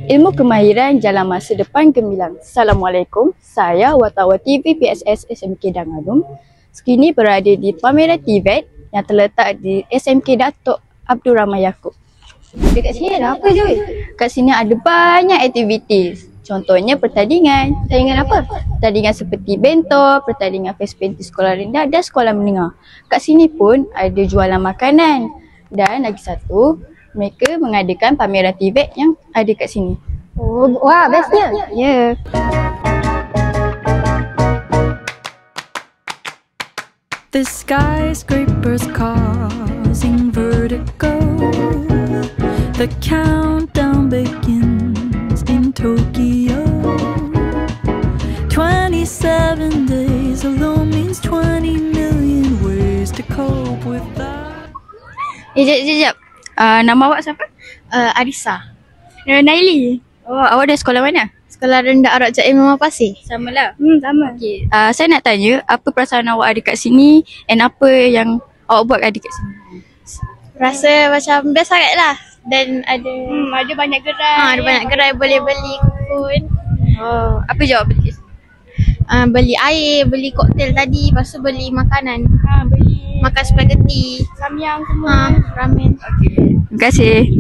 Ilmu kemahiran jalan masa depan gemilang. Assalamualaikum. Saya Watawati VPSS SMK Danganum. Sekini berada di pameran TVET yang terletak di SMK Datuk Abdul Rahman Yaakob. Dekat sini ada apa je? Kat sini ada banyak aktiviti. Contohnya pertandingan. Pertandingan apa? Pertandingan seperti bentor, pertandingan face painting sekolah rendah dan sekolah menengah. Kat sini pun ada jualan makanan. Dan lagi satu, mereka mengadakan pameran TVET yang ada kat sini. Oh, wah, bestnya. Ya. The skyscrapers causing vertigo. The countdown begins in Tokyo. 27 days alone means 20 million ways to cope with that. Sekejap. Nama awak siapa? Arisa. Naili. Oh, awak dari sekolah mana? Sekolah Rendah Arab Jaim Memang Pasir. Sama lah. Sama. Okay. Saya nak tanya, apa perasaan awak ada kat sini and apa yang awak buat ada kat sini? Rasa macam best sangat lah. Dan ada Banyak gerai. ada banyak gerai boleh beli pun. Oh, apa je awak beli kat sini? Beli air, beli koktel tadi, lepas tu beli makanan. Beli Makan spaghetti, samyang semua. ramen. Terima kasih.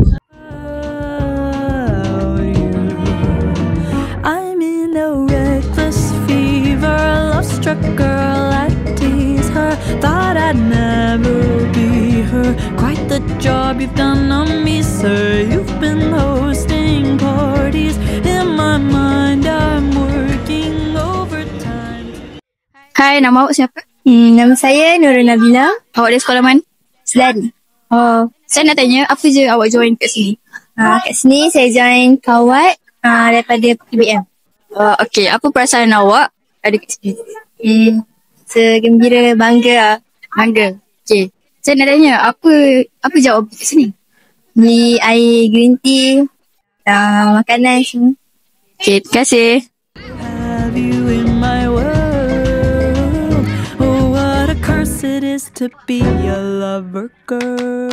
I'm in a reckless fever, love-struck girl, I tease her. Thought I'd never be her. Quite the job you've done on me, sir. You've been hosting parties. In my mind, I'm working overtime. Hai, nama awak siapa? Nama saya Nurul Nabila. Awak dari sekolah mana? Sedari. Oh, saya nak tanya, apa je awak join kat sini? Kat sini saya join Kawat daripada PBM. Okay, apa perasaan awak ada kat sini? Segembira, bangga. Bangga. Okay, saya nak tanya, apa je awak beli kat sini? Beli air green tea, makanan semua. Okay, terima kasih. Have you in my world? Oh, what a curse it is to be a lover girl.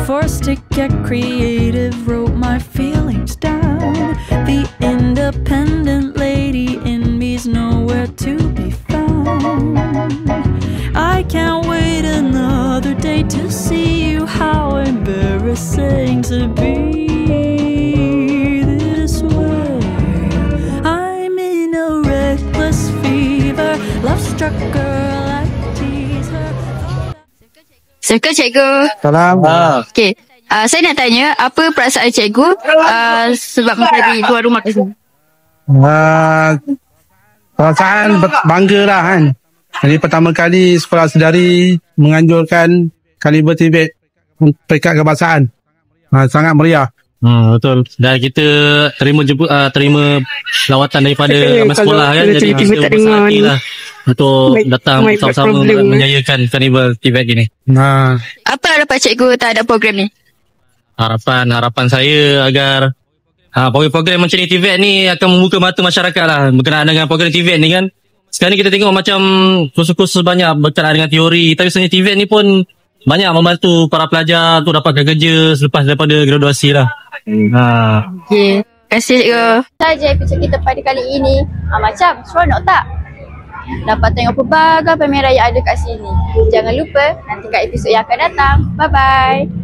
Forced to get creative, wrote my feelings down. The independent lady in me's nowhere to be found. I can't wait another day to see you. How embarrassing to be this way. I'm in a reckless fever, love-struck girl, I tease her. Assalamualaikum cikgu. Salam. Okay, saya nak tanya, apa perasaan cikgu sebab menjadi tuan rumah kat sini? Perasaan bangga lah kan. Jadi pertama kali sekolah sedari menganjurkan kaliber TVET peringkat kebangsaan. Sangat meriah. Betul. Dan kita terima lawatan daripada ramai sekolah kan. Jadi kita berbesar hati lah untuk datang sama-sama menjayakan karnival TVET gini. Apa harapan cikgu terhadap program ni? Harapan saya agar program macam ni TVET ni akan membuka mata masyarakat lah berkenaan dengan program TVET ni kan. Sekarang ni kita tengok macam kursus-kursus banyak berkenaan dengan teori, tapi sebenarnya TVET ni pun banyak membantu para pelajar untuk dapatkan kerja selepas daripada graduasi lah. Okay, terima kasih cikgu. Saja episod kita pada kali ini. Macam seronok tak? Dapat tengok pelbagai pameran yang ada kat sini. Jangan lupa nantikan episod yang akan datang. Bye-bye.